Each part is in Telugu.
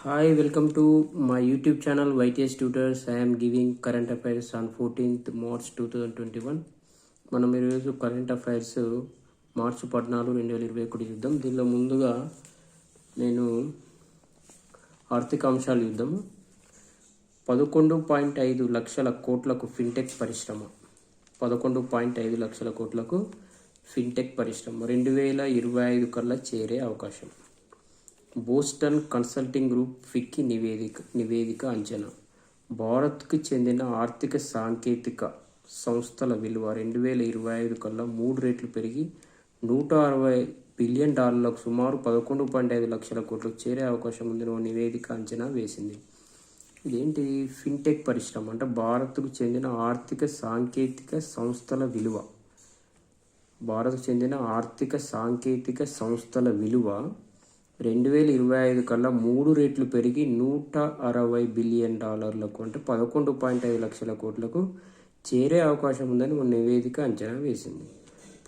Hi, welcome to my YouTube channel YTS Tutors. I am giving current affairs on 14th March 2021. మనం ఈరోజు కరెంట్ అఫైర్స్ మార్చి 14 2021 చూద్దాం. దీనిలో ముందుగా నేను ఆర్థిక అంశాలు చూద్దాం. 11.5 లక్షల కోట్లకు ఫిన్టెక్ పరిశ్రమ 11.5 లక్షల కోట్లకు ఫిన్టెక్ పరిశ్రమ 2025 కల్లా చేరే అవకాశం. బోస్టన్ కన్సల్టింగ్ గ్రూప్ ఫిక్కీ నివేదిక అంచనా. భారత్కు చెందిన ఆర్థిక సాంకేతిక సంస్థల విలువ 2025 కల్లా 3 రెట్లు పెరిగి $160 బిలియన్ సుమారు 11.5 లక్షల కోట్లకు చేరే అవకాశం ఉందని ఓ నివేదిక అంచనా వేసింది. ఇదేంటి ఫిన్టెక్ పరిశ్రమ అంటే భారత్కు చెందిన ఆర్థిక సాంకేతిక సంస్థల విలువ. భారత్కు చెందిన ఆర్థిక సాంకేతిక సంస్థల విలువ 2025 కల్లా 3 రెట్లు పెరిగి $160 బిలియన్ అంటే 11.5 లక్షల కోట్లకు చేరే అవకాశం ఉందని ఒక నివేదిక అంచనా వేసింది.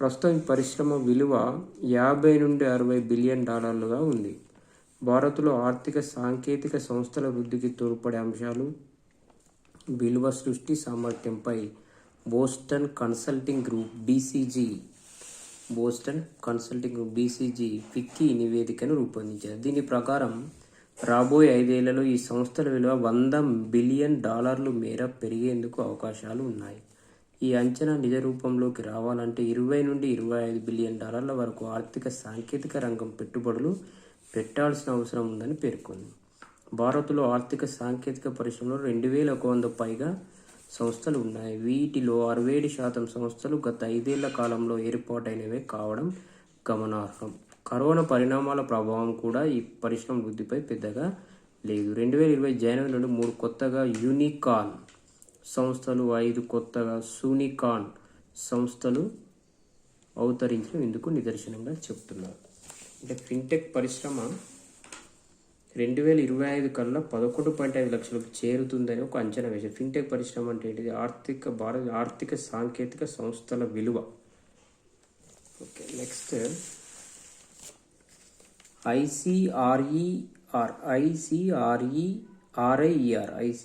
ప్రస్తుతం ఈ పరిశ్రమ విలువ 50 నుండి 60 బిలియన్ డాలర్లుగా ఉంది. భారత్లో ఆర్థిక సాంకేతిక సంస్థల వృద్ధికి తోడ్పడే అంశాలు విలువ సృష్టి సామర్థ్యంపై Boston Consulting Group BCG FICCI నివేదికను రూపొందించారు. దీని ప్రకారం రాబోయే 5 ఏళ్లలో ఈ సంస్థల విలువ $100 బిలియన్ మేర పెరిగేందుకు అవకాశాలు ఉన్నాయి. ఈ అంచనా నిజ రూపంలోకి రావాలంటే 20 నుండి 25 బిలియన్ డాలర్ల వరకు ఆర్థిక సాంకేతిక రంగం పెట్టుబడులు పెట్టాల్సిన అవసరం ఉందని పేర్కొంది. భారత్లో ఆర్థిక సాంకేతిక పరిశ్రమలో 2100 పైగా సంస్థలు ఉన్నాయి. వీటిలో 67% సంస్థలు గత 5 ఏళ్ల కాలంలో ఏర్పాటైనవే కావడం గమనార్హం. కరోనా పరిణామాల ప్రభావం కూడా ఈ పరిశ్రమ వృద్ధిపై పెద్దగా లేదు. 2020 జనవరి నుండి 3 కొత్తగా యూనికార్న్ సంస్థలు, 5 కొత్తగా సూనికార్న్ సంస్థలు అవతరించడం ఇందుకు నిదర్శనంగా చెప్తున్నారు. అంటే ఫిన్టెక్ పరిశ్రమ 2025 కల్లా 11.5 లక్షలకు చేరుతుందని ఒక అంచనా వేశారు. ఫిన్టెక్ పరిశ్రమ అంటే ఏంటిది? ఆర్థిక సాంకేతిక సంస్థల విలువ. ఓకే, నెక్స్ట్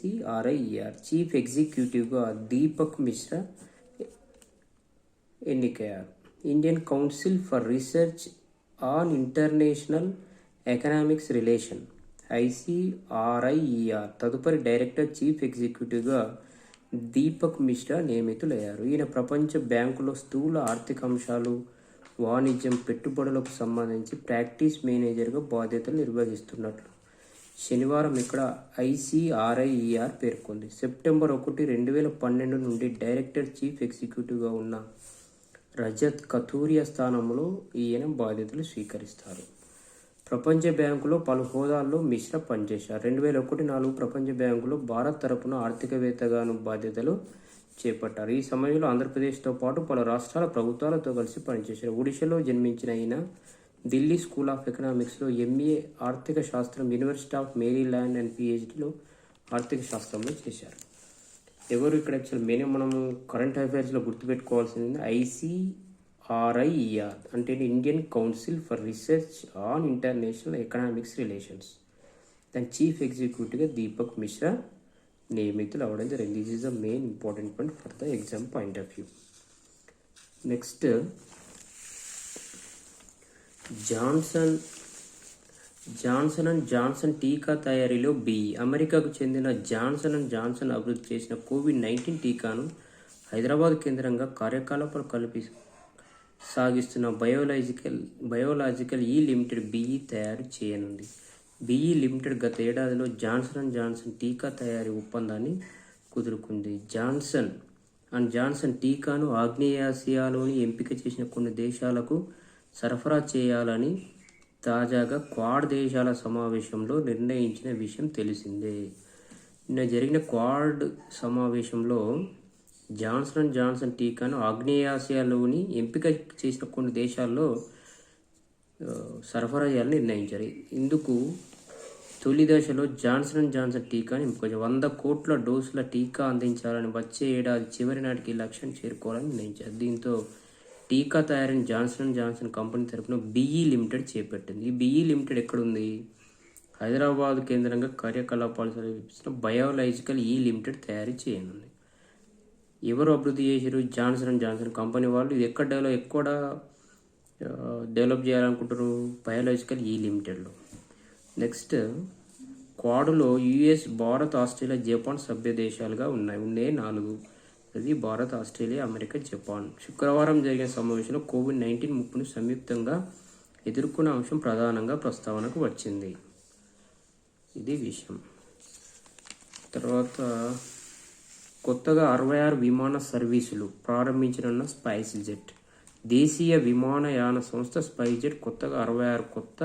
ఐసిఆర్ఈఆర్ చీఫ్ ఎగ్జిక్యూటివ్గా దీపక్ మిశ్రా ఎన్నికయ్యారు. Indian Council for Research on International Economics Relation ICRIER తదుపరి డైరెక్టర్ చీఫ్ ఎగ్జిక్యూటివ్గా దీపక్ మిశ్రా నియమితులయ్యారు. ఈయన ప్రపంచ బ్యాంకులో స్థూల ఆర్థిక అంశాలు, వాణిజ్యం, పెట్టుబడులకు సంబంధించి ప్రాక్టీస్ మేనేజర్గా బాధ్యతలు నిర్వహిస్తున్నట్లు శనివారం ఇక్కడ ICRIER పేర్కొంది. సెప్టెంబర్ 1, 2012 నుండి డైరెక్టర్ చీఫ్ ఎగ్జిక్యూటివ్గా ఉన్న రజత్ కథూరియా స్థానంలో ఈయన బాధ్యతలు స్వీకరిస్తారు. ప్రపంచ బ్యాంకులో పలు హోదాల్లో మిశ్రా పనిచేశారు. 2001-4 ప్రపంచ బ్యాంకులో భారత్ తరపున ఆర్థికవేత్తగాను బాధ్యతలు చేపట్టారు. ఈ సమయంలో ఆంధ్రప్రదేశ్తో పాటు పలు రాష్ట్రాల ప్రభుత్వాలతో కలిసి పనిచేశారు. ఒడిశాలో జన్మించిన ఈయన ఢిల్లీ స్కూల్ ఆఫ్ ఎకనామిక్స్లో MA ఆర్థిక శాస్త్రం, యూనివర్సిటీ ఆఫ్ మేరీల్యాండ్ అండ్ PhDలో ఆర్థిక శాస్త్రంలో చేశారు. ఎవరు ఇక్కడ యాక్చువల్ మనము కరెంట్ అఫైర్స్లో గుర్తుపెట్టుకోవాల్సింది ICRIER అంటే Indian Council for Research on International economics relations. దాని చీఫ్ ఎగ్జిక్యూటివ్గా దీపక్ మిశ్రా నియమితులు అవ్వడం జరిగింది. This is the main important point for the exam point of view. Next Johnson టీకా తయారీలో BE. అమెరికాకు చెందిన జాన్సన్ అభివృద్ధి చేసిన COVID-19 టీకాను హైదరాబాద్ కేంద్రంగా కార్యకలాపాలు సాగిస్తున్న బయోలాజికల్ ఈ లిమిటెడ్ BE తయారు చేయనుంది. BE లిమిటెడ్ గత ఏడాదిలో జాన్సన్ టీకా తయారీ ఒప్పందాన్ని కుదుర్చుకుంది. జాన్సన్ టీకాను ఆగ్నేయాసియాలోని ఎంపిక చేసిన కొన్ని దేశాలకు సరఫరా చేయాలని తాజాగా క్వాడ్ దేశాల సమావేశంలో నిర్ణయించిన విషయం తెలిసిందే. నిన్న జరిగిన క్వాడ్ సమావేశంలో జాన్సన్ టీకాను ఆగ్నేయాసియాలోని ఎంపిక చేసిన కొన్ని దేశాల్లో సరఫరా చేయాలని నిర్ణయించారు. ఇందుకు తొలి దశలో జాన్సన్ టీకాను 100 కోట్ల డోసుల టీకా అందించాలని వచ్చే ఏడాది చివరి నాటికి లక్ష్యం చేరుకోవాలని నిర్ణయించారు. దీంతో టీకా తయారీని జాన్సన్ కంపెనీ తరపున BE లిమిటెడ్ చేపట్టింది. ఈ BE లిమిటెడ్ ఎక్కడుంది? హైదరాబాద్ కేంద్రంగా కార్యకలాపాలు నిర్వహిస్తున్న బయోలాజికల్ ఈ లిమిటెడ్ తయారీ చేయనుంది. ఎవరు అభివృద్ధి చేశారు? జాన్సన్ అండ్ జాన్సన్ కంపెనీ వాళ్ళు. ఇది ఎక్కడ డెవలప్ చేయాలనుకుంటారు? బయోలాజికల్ ఈ లిమిటెడ్లో. నెక్స్ట్, క్వాడ్లో యుఎస్, భారత్, ఆస్ట్రేలియా, జపాన్ సభ్య దేశాలుగా ఉండే 4. అది భారత్, ఆస్ట్రేలియా, అమెరికా, జపాన్. శుక్రవారం జరిగిన సమావేశంలో కోవిడ్-19 ముప్పును సంయుక్తంగా ఎదుర్కొన్న అంశం ప్రధానంగా ప్రస్తావనకు వచ్చింది. ఇది విషయం. తర్వాత కొత్తగా 66 విమాన సర్వీసులు ప్రారంభించనున్న స్పైస్ జెట్. దేశీయ విమానయాన సంస్థ స్పైస్ జెట్ కొత్తగా 66 కొత్త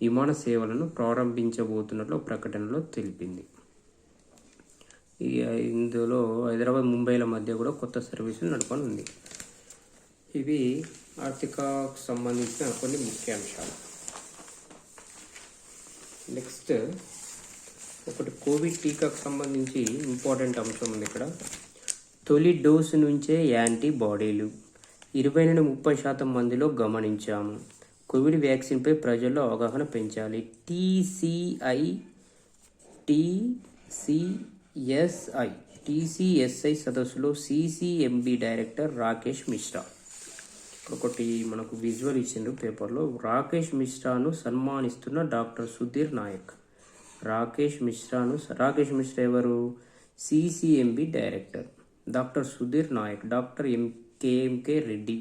విమాన సేవలను ప్రారంభించబోతున్నట్లు ప్రకటనలో తెలిపింది. ఇందులో హైదరాబాద్, ముంబైల మధ్య కూడా కొత్త సర్వీసులు నడపనుంది. ఇవి ఆర్థికకు సంబంధించిన కొన్ని ముఖ్యాంశాలు. నెక్స్ట్, ఒకటి కోవిడ్ టీకాకు సంబంధించి ఇంపార్టెంట్ అంశం ఉంది ఇక్కడ. తొలి డోసు నుంచే యాంటీబాడీలు 20-30% మందిలో గమనించాము. కోవిడ్ వ్యాక్సిన్పై ప్రజల్లో అవగాహన పెంచాలి. టీసీఎస్ఐ సదస్సులో సిసిఎంబి డైరెక్టర్ రాకేష్ మిశ్రా. ఒకటి మనకు విజువల్ ఇచ్చిండ్రు పేపర్లో. రాకేష్ మిశ్రాను సన్మానిస్తున్న డాక్టర్ సుధీర్ నాయక్. రాకేష్ మిశ్రా ఎవరు? CCMB director. Doctor Sudhir Nayak, doctor KMK Reddy.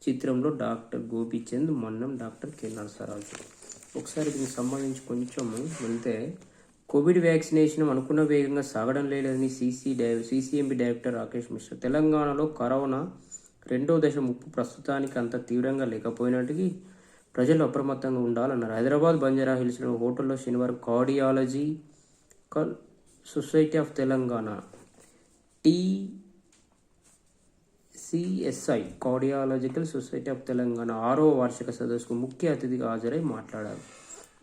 చిత్రంలో doctor Gopichand, Mannam doctor K Narasaraju. ఒకసారి దీనికి సంబంధించి కొంచెం వెళ్తే, కోవిడ్ వ్యాక్సినేషన్ అనుకున్న వేగంగా సాగడం లేదని సిసిఎంబి డైరెక్టర్ రాకేష్ మిశ్రా. తెలంగాణలో కరోనా 2వ దశ ముప్పు ప్రస్తుతానికి అంత తీవ్రంగా లేకపోయినట్టుగా ప్రజలు అప్రమత్తంగా ఉండాలన్నారు. హైదరాబాద్ బంజారా హిల్స్లో హోటల్లో శనివారం cardiological society of Telangana TCSI cardiological society of Telangana 6వ వార్షిక సదస్సుకు ముఖ్య అతిథిగా హాజరై మాట్లాడారు.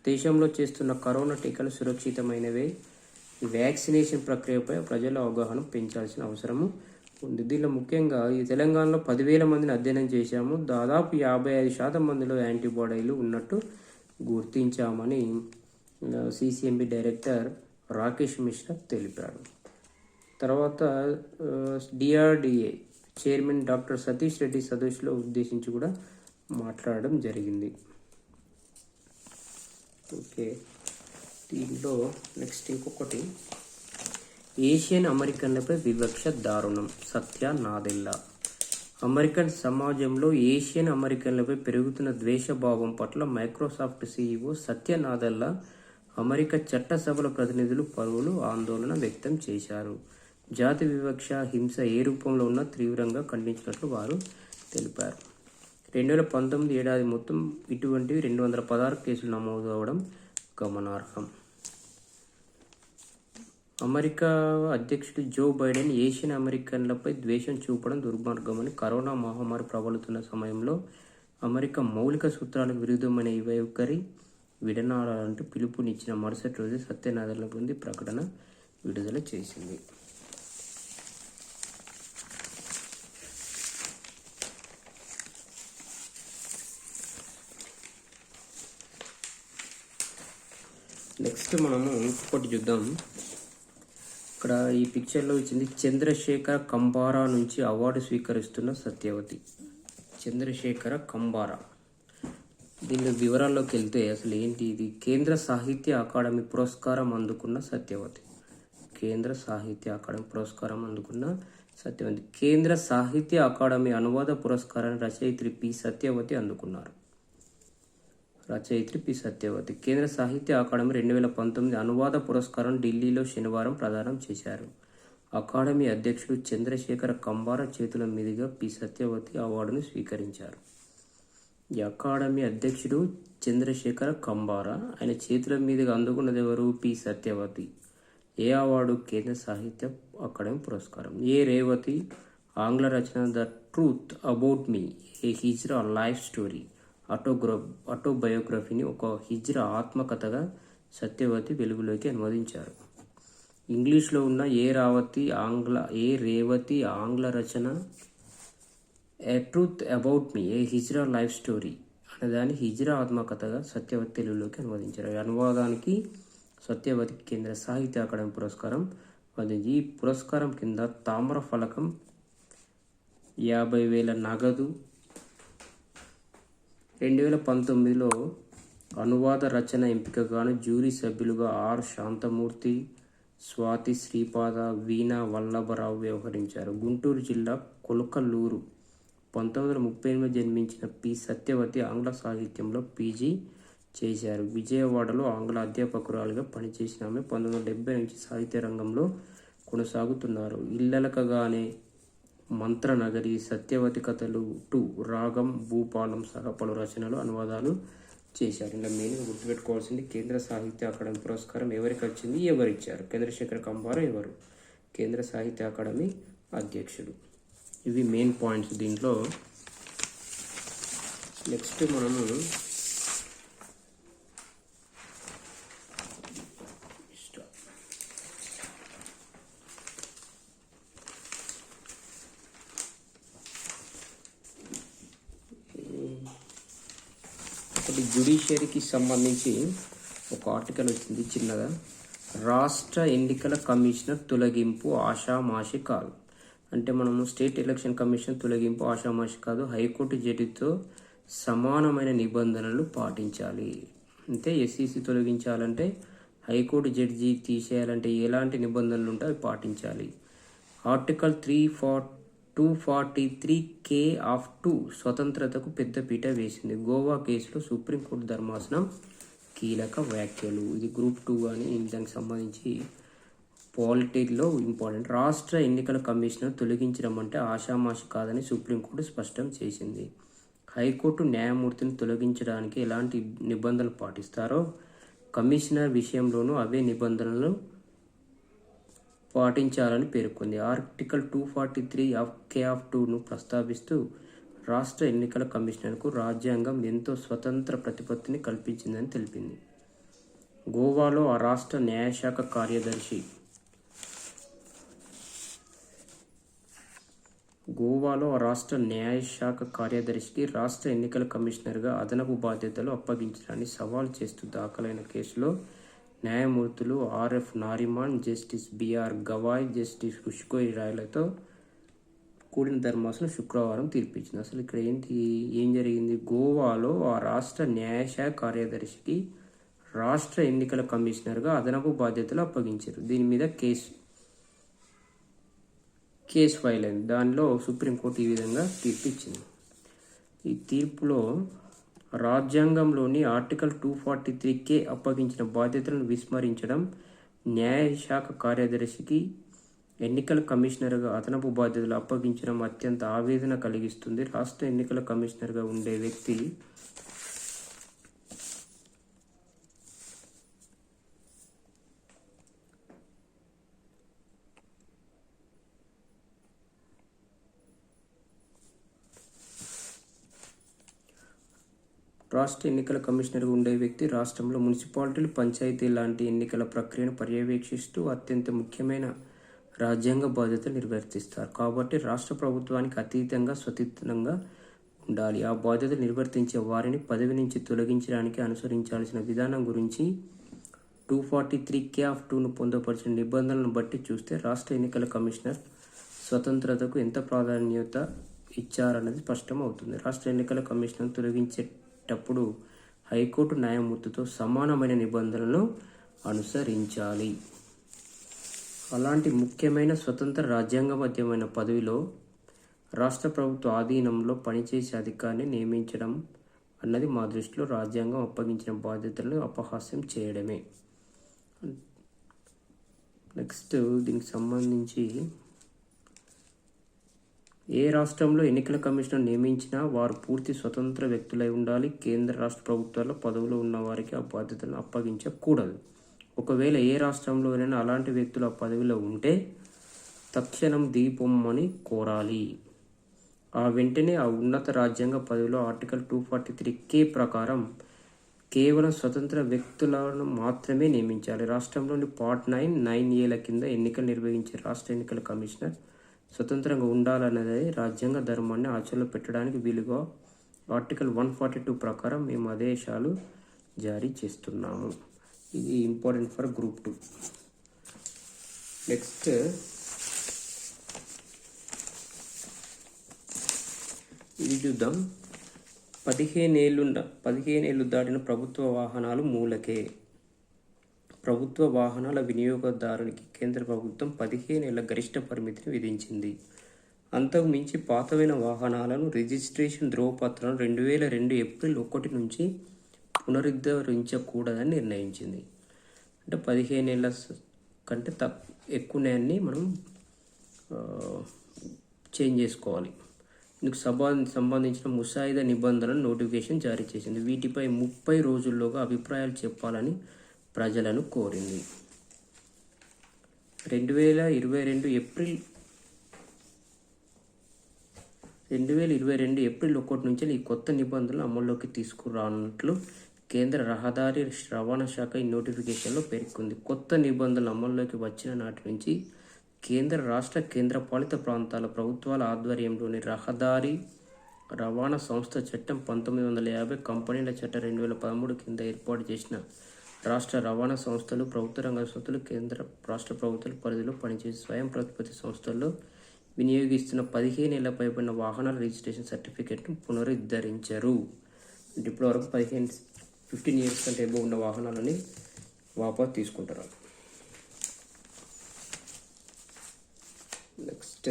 దేశంలో చేస్తున్న కరోనా టీకాలు సురక్షితమైనవే. ఈ వ్యాక్సినేషన్ ప్రక్రియపై ప్రజల అవగాహన పెంచాల్సిన అవసరము ఉంది. దీనిలో ముఖ్యంగా ఈ తెలంగాణలో 10,000 మందిని అధ్యయనం చేశాము. దాదాపు 55% మందిలో యాంటీబాడీలు ఉన్నట్టు గుర్తించామని సిసిఎంబి డైరెక్టర్ రాకేష్ మిశ్రా తెలిపారు. తర్వాత DRDA chairman doctor Satish Reddy సదస్సులో ఉద్దేశించి కూడా మాట్లాడడం జరిగింది. ఓకే, దీంట్లో నెక్స్ట్ ఇంకొకటి, ఏషియన్ అమెరికన్లపై వివక్ష దారుణం. సత్య నాదెల్లా. అమెరికన్ సమాజంలో ఏషియన్ అమెరికన్లపై పెరుగుతున్న ద్వేషభావం పట్ల మైక్రోసాఫ్ట్ సీఈఓ సత్య నాదెల్లా, అమెరికా చట్టసభల ప్రతినిధులు పలువురు ఆందోళన వ్యక్తం చేశారు. జాతి వివక్ష, హింస ఏ రూపంలో ఉన్నా తీవ్రంగా ఖండించినట్లు వారు తెలిపారు. 2019 ఏడాది మొత్తం ఇటువంటివి 216 కేసులు నమోదు అవడం గమనార్హం. అమెరికా అధ్యక్షుడు జో బైడెన్ ఏషియన్ అమెరికన్లపై ద్వేషం చూపడం దుర్మార్గమని, కరోనా మహమ్మారి ప్రబలుతున్న సమయంలో అమెరికా మౌలిక సూత్రాలకు విరుద్ధమైన ఈ వైఖరి విడనాడాలంటూ పిలుపునిచ్చిన మరుసటి రోజు సత్యనాదెల్ల బృంది ప్రకటన విడుదల చేసింది. నెక్స్ట్ మనము ఇంకొకటి చూద్దాం. ఇక్కడ ఈ పిక్చర్లో ఇచ్చింది చంద్రశేఖర కంబారా నుంచి అవార్డు స్వీకరిస్తున్న సత్యవతి. చంద్రశేఖర కంబారా, దీని వివరాల్లోకి వెళ్తే అసలు ఏంటి ఇది? కేంద్ర సాహిత్య అకాడమీ పురస్కారం అందుకున్న సత్యవతి. కేంద్ర సాహిత్య అకాడమీ పురస్కారం అందుకున్న సత్యవతి. కేంద్ర సాహిత్య అకాడమీ అనువాద పురస్కారాన్ని రచయిత్రి పి సత్యవతి అందుకున్నారు. కేంద్ర సాహిత్య అకాడమీ 2019 అనువాద పురస్కారం ఢిల్లీలో శనివారం ప్రదానం చేశారు. అకాడమీ అధ్యక్షుడు చంద్రశేఖర కంబారా చేతుల మీదుగా పి సత్యవతి అవార్డును స్వీకరించారు. ఈ అకాడమీ అధ్యక్షుడు చంద్రశేఖర కంబారా, ఆయన చేతుల మీదుగా అందుకున్నది ఎవరు? పి సత్యవతి. ఏ అవార్డు? కేంద్ర సాహిత్య అకాడమీ పురస్కారం. ఏ రేవతి ఆంగ్ల రచన the truth about me, a hijra life story ఆటోబయోగ్రఫీని ఒక హిజ్రా ఆత్మకథగా సత్యవతి వెలుగులోకి అనువదించారు. ఇంగ్లీష్లో ఉన్న ఏ రేవతి ఆంగ్ల రచన a truth about me, a hijra life story అనేదాన్ని హిజ్రా ఆత్మకథగా సత్యవతి తెలుగులోకి అనువదించారు. ఈ అనువాదానికి సత్యవతికి కేంద్ర సాహిత్య అకాడమీ పురస్కారం అందింది. ఈ పురస్కారం కింద తామ్ర ఫలకం, 50,000 నగదు, 2019లో అనువాద రచన ఎంపికగాను జ్యూరీ సభ్యులుగా ఆర్ శాంతమూర్తి, స్వాతి శ్రీపాద, వీణా వల్లభరావు వ్యవహరించారు. గుంటూరు జిల్లా కొలకలూరు 1938 జన్మించిన పి సత్యవతి ఆంగ్ల సాహిత్యంలో పీజీ చేశారు. విజయవాడలో ఆంగ్ల అధ్యాపకురాలుగా పనిచేసిన ఆమె 1970 నుంచి సాహిత్య రంగంలో కొనసాగుతున్నారు. ఇల్లలకగానే, మంత్రనగరి, సత్యవతి కథలు 2, రాగం, భూపాలం సహా పలు రచనలు, అనువాదాలు చేశారు. ఇలా మెయిన్గా గుర్తుపెట్టుకోవాల్సింది కేంద్ర సాహిత్య అకాడమీ పురస్కారం ఎవరికి వచ్చింది, ఎవరిచ్చారు. చంద్రశేఖర్ కంబార ఎవరు? కేంద్ర సాహిత్య అకాడమీ అధ్యక్షుడు. ఇవి మెయిన్ పాయింట్స్ దీంట్లో. నెక్స్ట్ మనము ఒకటి జ్యుడిషియరీకి సంబంధించి ఒక ఆర్టికల్ వచ్చింది చిన్నగా. రాష్ట్ర ఎన్నికల కమిషనర్ తొలగింపు ఆషామాషి కాదు. అంటే మనము స్టేట్ ఎలక్షన్ కమిషన్ తొలగింపు ఆషామాషి కాదు, హైకోర్టు జడ్జితో సమానమైన నిబంధనలు పాటించాలి. అంటే ఎస్ఈసి తొలగించాలంటే, హైకోర్టు జడ్జి తీసేయాలంటే ఎలాంటి నిబంధనలు ఉంటే అవి పాటించాలి. ఆర్టికల్ 243K ఆఫ్ 2 స్వతంత్రతకు పెద్దపీట వేసింది. గోవా కేసులో సుప్రీంకోర్టు ధర్మాసనం కీలక వ్యాఖ్యలు. ఇది గ్రూప్ 2 కానీ దానికి సంబంధించి పాలిటీలో ఇంపార్టెంట్. రాష్ట్ర ఎన్నికల కమిషనర్ తొలగించడం అంటే ఆషామాషి కాదని సుప్రీంకోర్టు స్పష్టం చేసింది. హైకోర్టు న్యాయమూర్తిని తొలగించడానికి ఎలాంటి నిబంధనలు పాటిస్తారో కమిషనర్ విషయంలోనూ అవే నిబంధనలు పాటించాలని పేర్కొంది. ఆర్టికల్ 243K ఆఫ్ 2ను ప్రస్తావిస్తూ రాష్ట్ర ఎన్నికల కమిషనర్కు రాజ్యాంగం ఎంతో స్వతంత్ర ప్రతిపత్తిని కల్పించిందని తెలిపింది. గోవాలో ఆ రాష్ట్ర న్యాయశాఖ కార్యదర్శికి రాష్ట్ర ఎన్నికల కమిషనర్గా అదనపు బాధ్యతలు అప్పగించడాన్ని సవాల్ చేస్తూ దాఖలైన కేసులో న్యాయమూర్తులు RF Nariman, justice BR Gavai, justice ఉష్కోయ్ రాయ్లతో కూడిన ధర్మాసనం శుక్రవారం తీర్పిచ్చింది. అసలు ఇక్కడ ఏం జరిగింది? గోవాలో ఆ రాష్ట్ర న్యాయశాఖ కార్యదర్శికి రాష్ట్ర ఎన్నికల కమిషనర్గా అదనపు బాధ్యతలు అప్పగించారు. దీని మీద కేసు ఫైల్ అయింది. దానిలో సుప్రీంకోర్టు ఈ విధంగా తీర్పు ఇచ్చింది. ఈ తీర్పులో రాజ్యాంగంలోని ఆర్టికల్ 243K అప్పగించిన బాధ్యతలను విస్మరించడం, న్యాయశాఖ కార్యదర్శికి ఎన్నికల కమిషనర్గా అదనపు బాధ్యతలు అప్పగించడం అత్యంత ఆవేదన కలిగిస్తుంది. రాష్ట్ర ఎన్నికల కమిషనర్గా ఉండే వ్యక్తి రాష్ట్రంలో మున్సిపాలిటీలు, పంచాయతీ లాంటి ఎన్నికల ప్రక్రియను పర్యవేక్షిస్తూ అత్యంత ముఖ్యమైన రాజ్యాంగ బాధ్యతలు నిర్వర్తిస్తారు. కాబట్టి రాష్ట్ర ప్రభుత్వానికి అతీతంగా స్వతంత్రంగా ఉండాలి. ఆ బాధ్యతలు నిర్వర్తించే వారిని పదవి నుంచి తొలగించడానికి అనుసరించాల్సిన విధానం గురించి 243K ఆఫ్ 2ను పొందుపరిచిన నిబంధనలను బట్టి చూస్తే రాష్ట్ర ఎన్నికల కమిషనర్ స్వతంత్రతకు ఎంత ప్రాధాన్యత ఇచ్చారన్నది స్పష్టం అవుతుంది. రాష్ట్ర ఎన్నికల కమిషనర్ తొలగించేటప్పుడు హైకోర్టు న్యాయమూర్తితో సమానమైన నిబంధనలను అనుసరించాలి. అలాంటి ముఖ్యమైన స్వతంత్ర రాజ్యాంగబద్ధమైన పదవిలో రాష్ట్ర ప్రభుత్వ ఆధీనంలో పనిచేసే అధికారిని నియమించడం అన్నది మా దృష్టిలో రాజ్యాంగం అప్పగించిన బాధ్యతలను అపహాస్యం చేయడమే. నెక్స్ట్ దీనికి సంబంధించి ఏ రాష్ట్రంలో ఎన్నికల కమిషనర్ నియమించినా వారు పూర్తి స్వతంత్ర వ్యక్తులై ఉండాలి. కేంద్ర రాష్ట్ర ప్రభుత్వాల్లో పదవులు ఉన్న వారికి ఆ బాధ్యతలను అప్పగించకూడదు. ఒకవేళ ఏ రాష్ట్రంలోనైనా అలాంటి వ్యక్తులు ఆ పదవిలో ఉంటే తక్షణం దిగిపోమ్మని కోరాలి. ఆ వెంటనే ఆ ఉన్నత రాజ్యాంగ పదవిలో ఆర్టికల్ 243K ప్రకారం కేవలం స్వతంత్ర వ్యక్తులను మాత్రమే నియమించాలి. రాష్ట్రంలోని పార్ట్ 9(9)(a) కింద ఎన్నికలు నిర్వహించే రాష్ట్ర ఎన్నికల కమిషనర్ స్వతంత్రంగా ఉండాలన్నది రాజ్యాంగ ధర్మాన్ని ఆచరణలో పెట్టడానికి వీలుగా ఆర్టికల్ 142 ప్రకారం మేము ఆదేశాలు జారీ చేస్తున్నాము. ఇది ఇంపార్టెంట్ ఫర్ గ్రూప్ 2. నెక్స్ట్ ఇది చూద్దాం. 15 ఏళ్ళు దాటిన ప్రభుత్వ వాహనాలు మూలకే. ప్రభుత్వ వాహనాల వినియోగదారునికి కేంద్ర ప్రభుత్వం 15 ఏళ్ల గరిష్ట పరిమితిని విధించింది. అంతకు మించి పాతవైన వాహనాలను రిజిస్ట్రేషన్ ధ్రువపత్రాలను 2002 ఏప్రిల్ 1 నుంచి పునరుద్ధరించకూడదని నిర్ణయించింది. అంటే 15 ఏళ్ళ కంటే ఎక్కువనే మనం చేంజ్ చేసుకోవాలి. ఇందుకు సంబంధించిన ముసాయిదా నిబంధనలను నోటిఫికేషన్ జారీ చేసింది. వీటిపై 30 రోజుల్లోగా అభిప్రాయాలు చెప్పాలని ప్రజలను కోరింది. 2022 ఏప్రిల్ 1 నుంచి ఈ కొత్త నిబంధనలు అమల్లోకి తీసుకురానున్నట్లు కేంద్ర రహదారి రవాణా శాఖ ఈ నోటిఫికేషన్లో పేర్కొంది. కొత్త నిబంధనలు అమల్లోకి వచ్చిన నాటి నుంచి కేంద్ర రాష్ట్ర కేంద్రపాలిత ప్రాంతాల ప్రభుత్వాల ఆధ్వర్యంలోని రహదారి రవాణా సంస్థ చట్టం 1950, కంపెనీల చట్టం 2013 కింద ఏర్పాటు చేసిన రాష్ట్ర రవాణా సంస్థలు, ప్రభుత్వ రంగ సంస్థలు, కేంద్ర రాష్ట్ర ప్రభుత్వాల పరిధిలో పనిచేసే స్వయం ప్రతిపత్తి సంస్థల్లో వినియోగిస్తున్న 15 ఏళ్ల పైబడిన వాహనాల రిజిస్ట్రేషన్ సర్టిఫికేట్ను పునరుద్ధరించరు. అంటే ఇప్పటివరకు 15 ఇయర్స్ కంటే ఎబో ఉన్న వాహనాలని వాపసు తీసుకుంటారు. నెక్స్ట్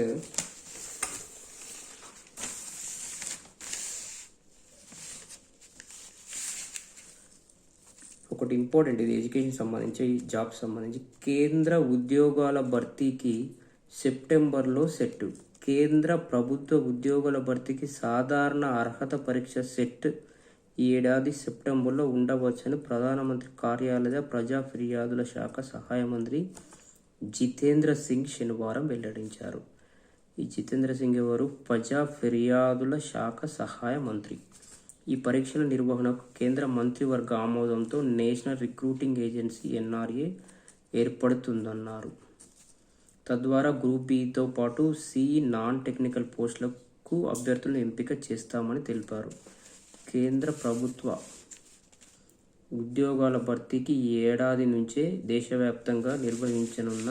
ఒకటి ఇంపార్టెంట్, ఇది ఎడ్యుకేషన్ సంబంధించి, జాబ్ సంబంధించి. కేంద్ర ఉద్యోగాల భర్తీకి సెప్టెంబర్లో సెట్. కేంద్ర ప్రభుత్వ ఉద్యోగాల భర్తీకి సాధారణ అర్హత పరీక్ష సెట్ ఈ ఏడాది సెప్టెంబర్లో ఉండవచ్చని ప్రధానమంత్రి కార్యాలయ ప్రజా ఫిర్యాదుల శాఖ సహాయ మంత్రి జితేంద్ర సింగ్ శనివారం వెల్లడించారు. ఈ జితేంద్ర సింగ్ ఎవరు? ప్రజా ఫిర్యాదుల శాఖ సహాయ మంత్రి. ఈ పరీక్షల నిర్వహణకు కేంద్ర మంత్రివర్గ ఆమోదంతో నేషనల్ రిక్రూటింగ్ ఏజెన్సీ NRA ఏర్పడుతుందన్నారు. తద్వారా గ్రూప్ బితో పాటు నాన్ టెక్నికల్ పోస్టులకు అభ్యర్థులను ఎంపిక చేస్తామని తెలిపారు. కేంద్ర ప్రభుత్వ ఉద్యోగాల భర్తీకి ఈ ఏడాది నుంచే దేశవ్యాప్తంగా నిర్వహించనున్న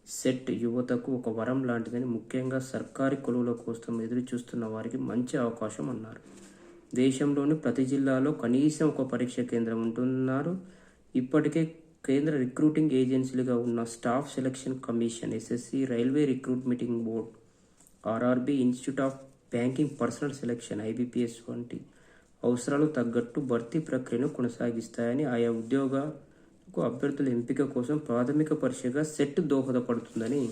సెట్ యువతకు ఒక వరం లాంటిదని, ముఖ్యంగా సర్కారీ కొలువుల కోసం ఎదురు చూస్తున్న వారికి మంచి అవకాశం అన్నారు. దేశంలోని ప్రతి జిల్లాలో కనీసం ఒక పరీక్ష కేంద్రం ఉంటున్నారు. ఇప్పటికే కేంద్ర రిక్రూటింగ్ ఏజెన్సీలుగా ఉన్న staff selection commission SSC, railway recruitment board RRB, institute of banking personal selection IBPS వంటి అవసరాలు తగ్గట్టు భర్తీ ప్రక్రియను కొనసాగిస్తాయని, ఆయా ఉద్యోగాలకు అభ్యర్థుల ఎంపిక కోసం ప్రాథమిక పరీక్షగా సెట్ దోహదపడుతుందని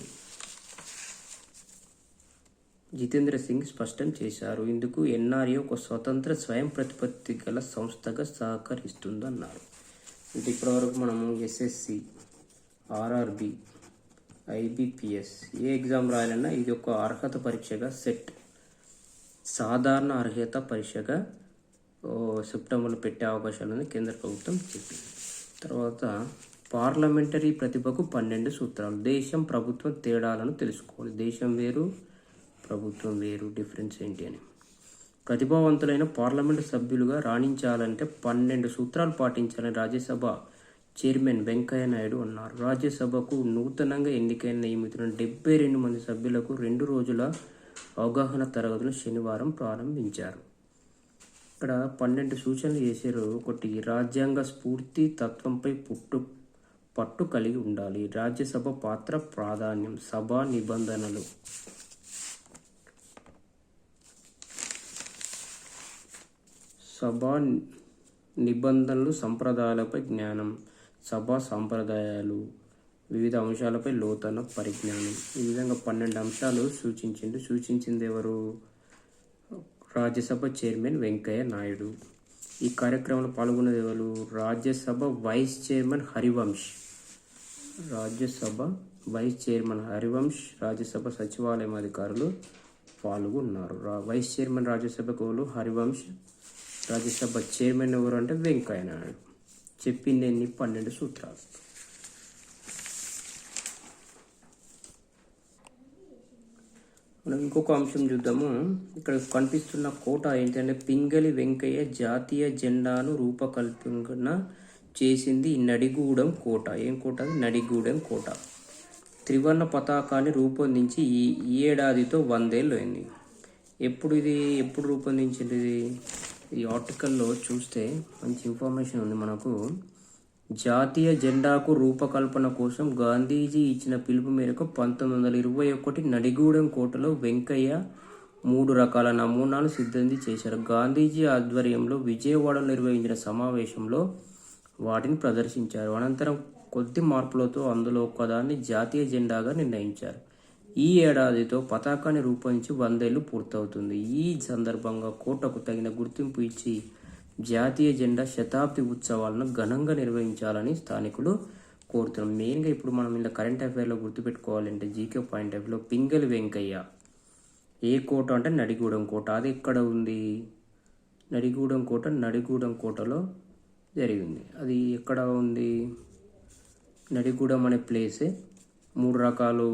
జితేంద్ర సింగ్ స్పష్టం చేశారు. ఇందుకు NRA ఒక స్వతంత్ర స్వయం ప్రతిపత్తి గల సంస్థగా సహకరిస్తుందన్నారు. అంటే ఇప్పటివరకు మనము SSC, RRB, IBPS ఏ ఎగ్జామ్ రాయాలన్నా ఇది ఒక అర్హత పరీక్షగా సెట్ సాధారణ అర్హత పరీక్షగా సెప్టెంబర్లో పెట్టే అవకాశాలని కేంద్ర ప్రభుత్వం చెప్పింది. తర్వాత పార్లమెంటరీ ప్రతిభకు 12 సూత్రాలు. దేశం ప్రభుత్వం తేడాలను తెలుసుకోవాలి. దేశం వేరు, ప్రభుత్వం వేరు, డిఫరెన్స్ ఏంటి అని. ప్రతిభావంతులైన పార్లమెంటు సభ్యులుగా రాణించాలంటే 12 సూత్రాలు పాటించాలని రాజ్యసభ చైర్మన్ వెంకయ్య నాయుడు అన్నారు. రాజ్యసభకు నూతనంగా ఎన్నికైన నియమితున్న 72 మంది సభ్యులకు 2 రోజుల అవగాహన తరగతులు శనివారం ప్రారంభించారు. ఇక్కడ 12 సూచనలు చేశారు. ఒకటి, రాజ్యాంగ స్ఫూర్తి తత్వంపై పట్టు కలిగి ఉండాలి. రాజ్యసభ పాత్ర, ప్రాధాన్యం, సభా నిబంధనలు, సంప్రదాయాలపై జ్ఞానం, సభా సంప్రదాయాలు, వివిధ అంశాలపై లోతైన పరిజ్ఞానం. ఈ విధంగా 12 అంశాలు సూచించింది ఎవరు? రాజ్యసభ చైర్మన్ వెంకయ్య నాయుడు. ఈ కార్యక్రమంలో పాల్గొన్నది ఎవరు? రాజ్యసభ వైస్ చైర్మన్ హరివంశ్, రాజ్యసభ సచివాలయం అధికారులు పాల్గొన్నారు. వైస్ చైర్మన్ రాజ్యసభకు హరివంశ్, రాజ్యసభ చైర్మన్ ఎవరు అంటే వెంకయ్య నాయుడు. చెప్పింది 12 సూత్రాలు. మనం ఇంకొక అంశం చూద్దాము. ఇక్కడ కనిపిస్తున్న కోట ఏంటంటే పింగళి వెంకయ్య జాతీయ జెండాను రూపకల్పన చేసింది నడిగూడెం కోట. ఏం కోట? నడిగూడెం కోట. త్రివర్ణ పతాకాన్ని రూపొందించి ఈ ఏడాదితో 100 ఏళ్ళు అయింది. ఎప్పుడు రూపొందించింది? ఈ ఆర్టికల్లో చూస్తే మంచి ఇన్ఫర్మేషన్ ఉంది మనకు. జాతీయ జెండాకు రూపకల్పన కోసం గాంధీజీ ఇచ్చిన పిలుపు మేరకు 1921 నడిగూడెం కోటలో వెంకయ్య 3 రకాల నమూనాలు సిద్ధం చేశారు. గాంధీజీ ఆధ్వర్యంలో విజయవాడలో నిర్వహించిన సమావేశంలో వాటిని ప్రదర్శించారు. అనంతరం కొద్ది మార్పులతో అందులో ఒకదాన్ని జాతీయ జెండాగా నిర్ణయించారు. ఈ ఏడాదితో పతాకాన్ని రూపొందించి 100 ఏళ్ళు పూర్తవుతుంది. ఈ సందర్భంగా కోటకు తగిన గుర్తింపు ఇచ్చి జాతీయ జెండా శతాబ్ది ఉత్సవాలను ఘనంగా నిర్వహించాలని స్థానికులు కోరుతున్నాం. మెయిన్గా ఇప్పుడు మనం ఇలా కరెంట్ అఫైర్లో గుర్తుపెట్టుకోవాలంటే జీకే పాయింట్ ఆఫ్ వ్యూలో పింగళి వెంకయ్య ఏ కోట అంటే నడిగూడెం కోట. అది ఎక్కడ ఉంది? నడిగూడెం కోట నడిగూడెం కోటలో జరిగింది. అది ఎక్కడ ఉంది? నడిగూడెం అనే ప్లేసే 3 రకాలు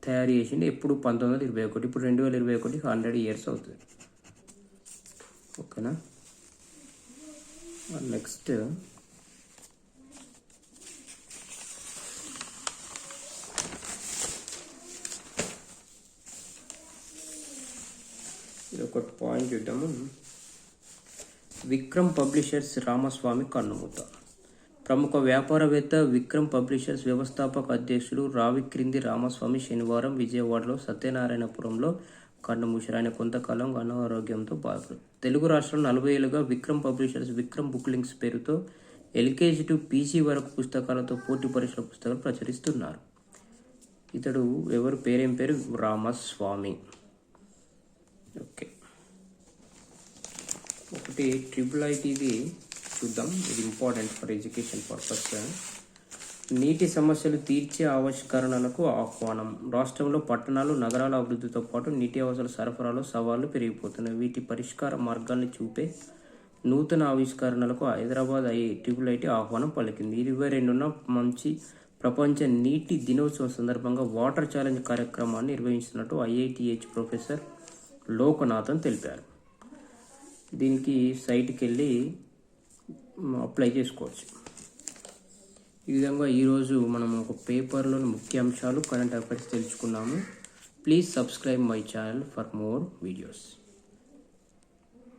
తయారు చేసింది. ఎప్పుడు 1921. ఇప్పుడు 2021 100 years అవుతుంది. ఓకేనా? నెక్స్ట్ ఇది ఒక పాయింట్ చూద్దాము. విక్రమ్ పబ్లిషర్స్ రామస్వామి కన్నుమూత. ప్రముఖ వ్యాపారవేత్త విక్రమ్ పబ్లిషర్స్ వ్యవస్థాపక అధ్యక్షుడు రావిక్రింది రామస్వామి శనివారం విజయవాడలో సత్యనారాయణపురంలో కన్నుమూశారు. ఆయన కొంతకాలం అనారోగ్యంతో బాధపడు. తెలుగు రాష్ట్రంలో 40 ఏళ్ళుగా Vikram publishers Vikram book links పేరుతో LKG to PG వరకు పుస్తకాలతో పోటీ పరీక్షల పుస్తకాలు ప్రచురిస్తున్నారు. ఇతడు పేరు రామస్వామి. ఓకే, ఒకటి IIITది చూద్దాం. ఇది ఇంపార్టెంట్ ఫర్ ఎడ్యుకేషన్ పర్పస్. నీటి సమస్యలు తీర్చే ఆవిష్కరణలకు ఆహ్వానం. రాష్ట్రంలో పట్టణాలు నగరాల అభివృద్ధితో పాటు నీటి అవసరాల సరఫరాలో సవాళ్లు పెరిగిపోతున్నాయి. వీటి పరిష్కార మార్గాల్ని చూపే నూతన ఆవిష్కరణలకు హైదరాబాద్ IIT ఆహ్వానం పలికింది. 22న మంచి ప్రపంచ నీటి దినోత్సవం సందర్భంగా వాటర్ ఛాలెంజ్ కార్యక్రమాన్ని నిర్వహిస్తున్నట్టు IITH ప్రొఫెసర్ లోకనాథన్ తెలిపారు. దీనికి సైట్కి వెళ్ళి అప్లై చేసుకోవచ్చు. ఈ విధంగా ఈరోజు మనం ఒక పేపర్లోని ముఖ్య అంశాలు కరెంట్ అఫైర్స్ తెలుసుకున్నాము. Please subscribe my channel for more videos.